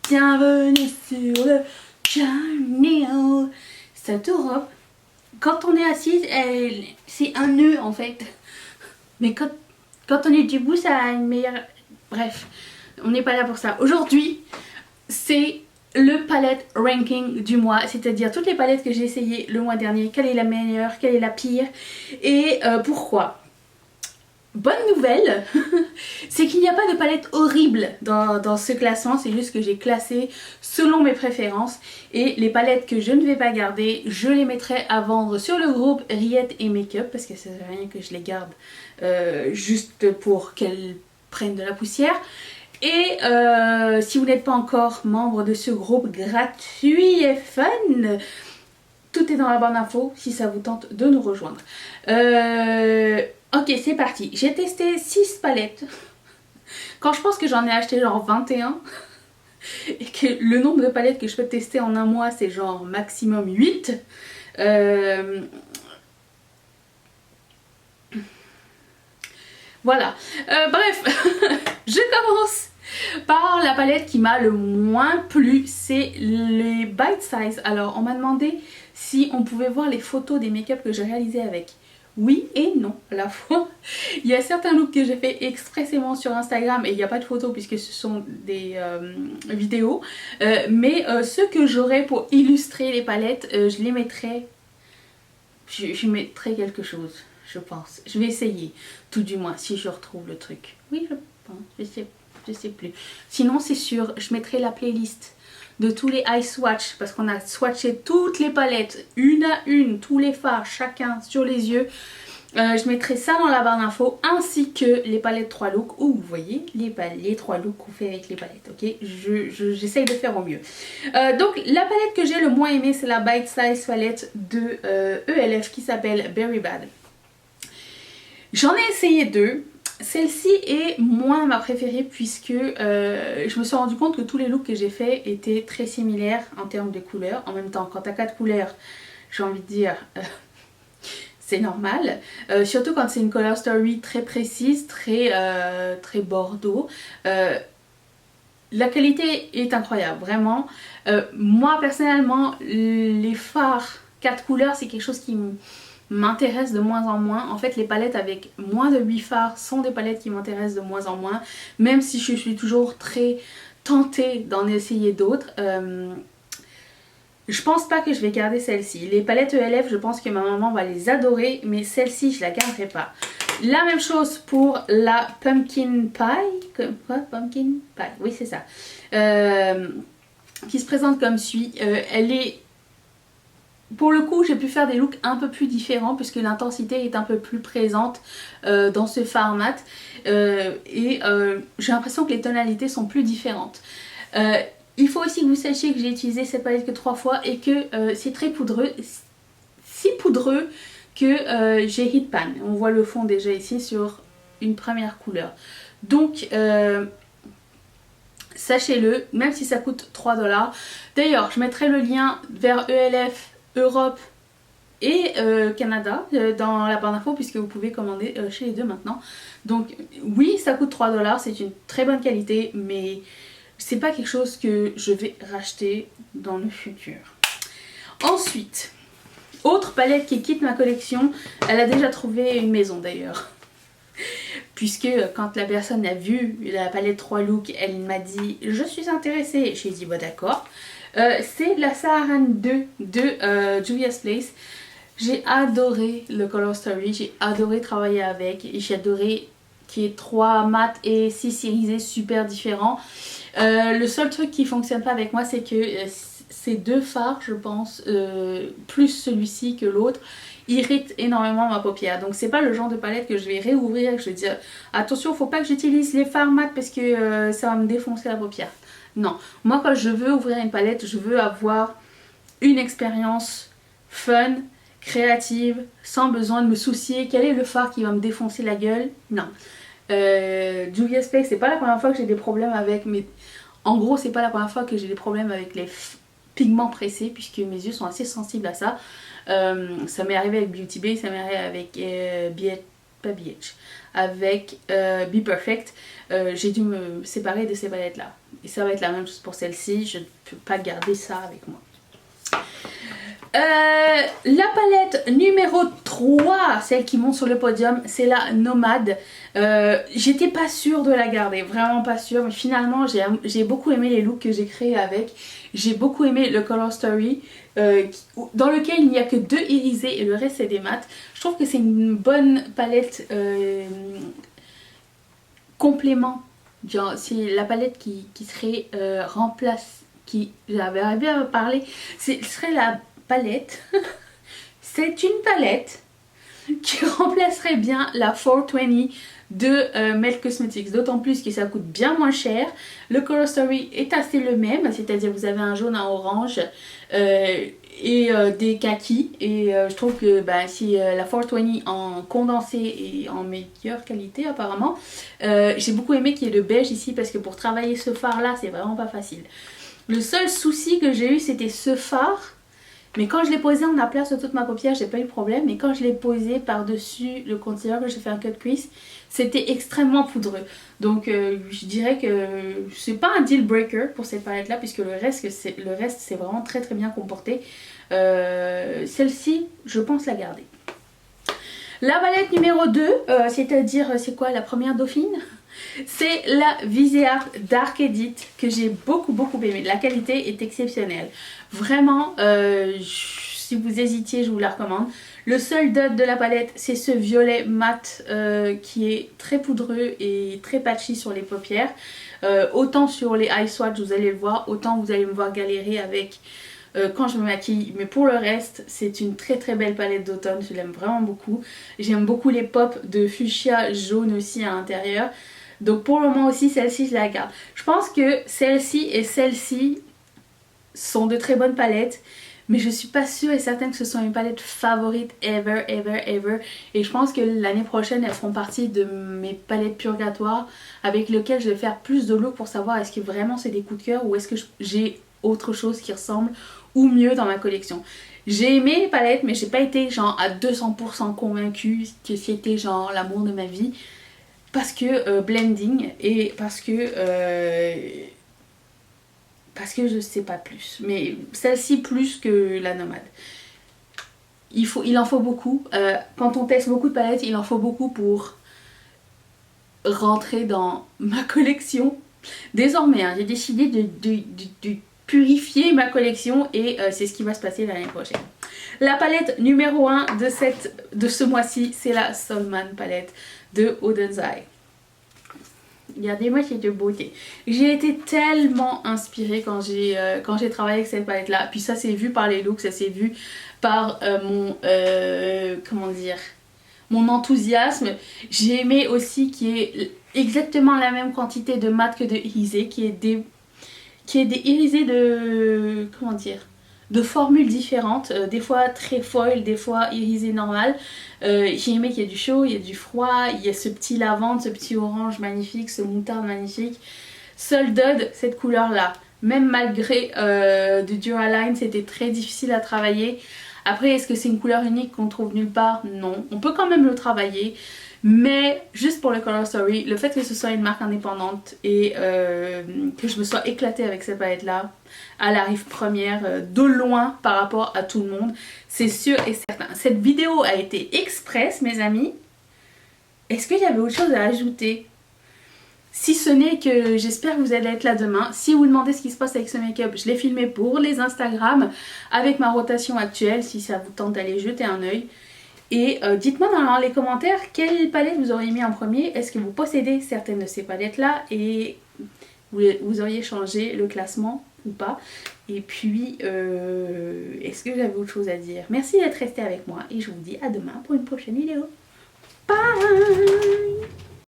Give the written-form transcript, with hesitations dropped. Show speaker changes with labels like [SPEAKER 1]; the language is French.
[SPEAKER 1] bienvenue sur le channel. Cette robe, quand on est assise, c'est un nœud en fait. Mais quand on est debout, ça a une meilleure... Bref, on n'est pas là pour ça. Aujourd'hui, c'est le palette ranking du mois, c'est-à-dire toutes les palettes que j'ai essayées le mois dernier, quelle est la meilleure, quelle est la pire et pourquoi. Bonne nouvelle, c'est qu'il n'y a pas de palette horrible dans ce classement, c'est juste que j'ai classé selon mes préférences et les palettes que je ne vais pas garder, je les mettrai à vendre sur le groupe Riette et Make-up parce que ça sert à rien que je les garde juste pour qu'elles prennent de la poussière. Et si vous n'êtes pas encore membre de ce groupe gratuit et fun, tout est dans la barre d'infos si ça vous tente de nous rejoindre. Ok, c'est parti. J'ai testé 6 palettes. Quand je pense que j'en ai acheté genre 21 et que le nombre de palettes que je peux tester en un mois c'est genre maximum 8. Voilà. Bref, je commence par la palette qui m'a le moins plu, c'est les Bite Size. Alors on m'a demandé si on pouvait voir les photos des make-up que j'ai réalisé avec. Oui et non à la fois. Il y a certains looks que j'ai fait expressément sur Instagram et il n'y a pas de photos puisque ce sont des vidéos. Mais ceux que j'aurai pour illustrer les palettes, je les mettrai... Je mettrai quelque chose, je pense. Je vais essayer, tout du moins, si je retrouve le truc. Oui, je pense, je sais plus. Sinon, c'est sûr, je mettrai la playlist de tous les eye swatch parce qu'on a swatché toutes les palettes, une à une, tous les fards, chacun sur les yeux. Je mettrai ça dans la barre d'infos ainsi que les palettes 3 looks où vous voyez les 3 looks qu'on fait avec les palettes. Ok, j'essaye de faire au mieux. Donc la palette que j'ai le moins aimée c'est la Bite Size palette de ELF qui s'appelle Berry Bad. J'en ai essayé 2. Celle-ci est moins ma préférée puisque je me suis rendu compte que tous les looks que j'ai fait étaient très similaires en termes de couleurs. En même temps, quand tu as 4 couleurs, j'ai envie de dire, c'est normal. Surtout quand c'est une color story très précise, très bordeaux. La qualité est incroyable, vraiment. Moi, personnellement, les fards 4 couleurs, c'est quelque chose qui m'intéresse de moins en moins. En fait, les palettes avec moins de 8 fards sont des palettes qui m'intéressent de moins en moins, même si je suis toujours très tentée d'en essayer d'autres. Je pense pas que je vais garder celle-ci. Les palettes ELF, je pense que ma maman va les adorer, mais celle-ci, je la garderai pas. La même chose pour la Pumpkin Pie. Quoi? Pumpkin Pie, oui c'est ça. Qui se présente comme suit. Elle est... Pour le coup, j'ai pu faire des looks un peu plus différents puisque l'intensité est un peu plus présente dans ce fard mat. J'ai l'impression que les tonalités sont plus différentes. Il faut aussi que vous sachiez que j'ai utilisé cette palette que 3 fois et que c'est très poudreux. Si poudreux que j'ai hit pan. On voit le fond déjà ici sur une première couleur. Donc... sachez-le, même si ça coûte 3 $. D'ailleurs, je mettrai le lien vers ELF Europe et Canada dans la barre d'infos puisque vous pouvez commander chez les deux maintenant. Donc oui, ça coûte 3 $, c'est une très bonne qualité, mais c'est pas quelque chose que je vais racheter dans le futur. Ensuite, autre palette qui quitte ma collection, elle a déjà trouvé une maison d'ailleurs. Puisque quand la personne a vu la palette 3 looks, elle m'a dit je suis intéressée. J'ai dit bah d'accord. C'est la Saharan 2 de Juvia's Place. J'ai adoré le color story, j'ai adoré travailler avec, j'ai adoré qu'il y ait 3 mat et 6 irisés super différents. Le seul truc qui fonctionne pas avec moi c'est que ces 2 fards je pense, plus celui-ci que l'autre, irrite énormément ma paupière. Donc c'est pas le genre de palette que je vais réouvrir et que je vais dire attention faut pas que j'utilise les fards mat parce que ça va me défoncer la paupière. Non, moi quand je veux ouvrir une palette, je veux avoir une expérience fun, créative, sans besoin de me soucier quel est le fard qui va me défoncer la gueule. Non. Juvia's Place, c'est pas la première fois que j'ai des problèmes avec mes... En gros c'est pas la première fois que j'ai des problèmes avec les pigments pressés puisque mes yeux sont assez sensibles à ça. Ça m'est arrivé avec Beauty Bay, ça m'est arrivé avec avec Be Perfect. J'ai dû me séparer de ces palettes là. ça va être la même chose pour celle-ci, je ne peux pas garder ça avec moi. La palette numéro 3, celle qui monte sur le podium, c'est la Nomade. J'étais pas sûre de la garder, vraiment pas sûre, mais finalement j'ai beaucoup aimé les looks que j'ai créés avec. J'ai beaucoup aimé le Color Story, dans lequel il n'y a que 2 irisés et le reste c'est des mats. Je trouve que c'est une bonne palette complément. Genre, c'est la palette qui serait remplace, qui, j'avais arrivé à parler, ce serait la palette, c'est une palette qui remplacerait bien la 420 de Melt Cosmetics, d'autant plus que ça coûte bien moins cher. Le Color Story est assez le même, c'est-à-dire vous avez un jaune, un orange et des kakis, et je trouve que si la 420 en condensé et en meilleure qualité apparemment. J'ai beaucoup aimé qu'il y ait le beige ici parce que pour travailler ce fard là c'est vraiment pas facile. Le seul souci que j'ai eu c'était ce fard. Mais quand je l'ai posé en aplat sur toute ma paupière, j'ai pas eu de problème. Mais quand je l'ai posé par-dessus le concealer, que j'ai fait un cut crease, c'était extrêmement poudreux. Donc je dirais que c'est pas un deal breaker pour cette palette là, puisque le reste c'est vraiment très très bien comporté. Celle-ci, je pense la garder. La palette numéro 2, c'est-à-dire c'est quoi, la première dauphine? C'est la Viseart Dark Edit que j'ai beaucoup aimé. La qualité est exceptionnelle. Vraiment, si vous hésitiez, je vous la recommande. Le seul dot de la palette, c'est ce violet mat qui est très poudreux et très patchy sur les paupières. Autant sur les eye swatch, vous allez le voir, autant vous allez me voir galérer avec quand je me maquille. Mais pour le reste, c'est une très belle palette d'automne. Je l'aime vraiment beaucoup. J'aime beaucoup les pops de fuchsia jaune aussi à l'intérieur. Donc pour le moment aussi, celle-ci je la garde. Je pense que celle-ci et celle-ci sont de très bonnes palettes, mais je suis pas sûre et certaine que ce sont mes palettes favorites ever. Et je pense que l'année prochaine elles feront partie de mes palettes purgatoires avec lesquelles je vais faire plus de looks pour savoir est-ce que vraiment c'est des coups de cœur ou est-ce que j'ai autre chose qui ressemble ou mieux dans ma collection. J'ai aimé les palettes, mais j'ai pas été genre à 200% convaincue que c'était genre l'amour de ma vie. Parce que blending et parce que je sais pas plus. Mais celle-ci plus que la Nomade. Il en faut beaucoup. Quand on teste beaucoup de palettes, il en faut beaucoup pour rentrer dans ma collection. Désormais, j'ai décidé de purifier ma collection et c'est ce qui va se passer l'année prochaine. La palette numéro 1 de ce mois-ci, c'est la Solman palette de Oden's Eye. Regardez-moi cette beauté. J'ai été tellement inspirée quand j'ai travaillé avec cette palette là. Puis ça s'est vu par les looks, ça s'est vu par mon enthousiasme. J'ai aimé aussi qu'il y ait exactement la même quantité de mat que de irisé, qui est des irisés de formules différentes, des fois très foil, des fois irisé normal. J'ai aimé qu'il y ait du chaud, il y a du froid, il y a ce petit lavande, ce petit orange magnifique, ce moutarde magnifique. Seul dud, cette couleur là, même malgré du Duraline, c'était très difficile à travailler. Après, est-ce que c'est une couleur unique qu'on trouve nulle part? Non, on peut quand même le travailler. Mais juste pour le Color Story, le fait que ce soit une marque indépendante et que je me sois éclatée avec cette palette là, elle arrive première de loin par rapport à tout le monde, c'est sûr et certain. Cette vidéo a été express mes amis. Est-ce qu'il y avait autre chose à ajouter? Si ce n'est que j'espère que vous allez être là demain. Si vous demandez ce qui se passe avec ce make-up, je l'ai filmé pour les Instagram avec ma rotation actuelle, si ça vous tente d'aller jeter un œil. Et dites-moi dans les commentaires quelle palette vous auriez mis en premier. Est-ce que vous possédez certaines de ces palettes là et vous auriez changé le classement ou pas. Et puis est-ce que j'avais autre chose à dire? Merci d'être resté avec moi et je vous dis à demain pour une prochaine vidéo. Bye!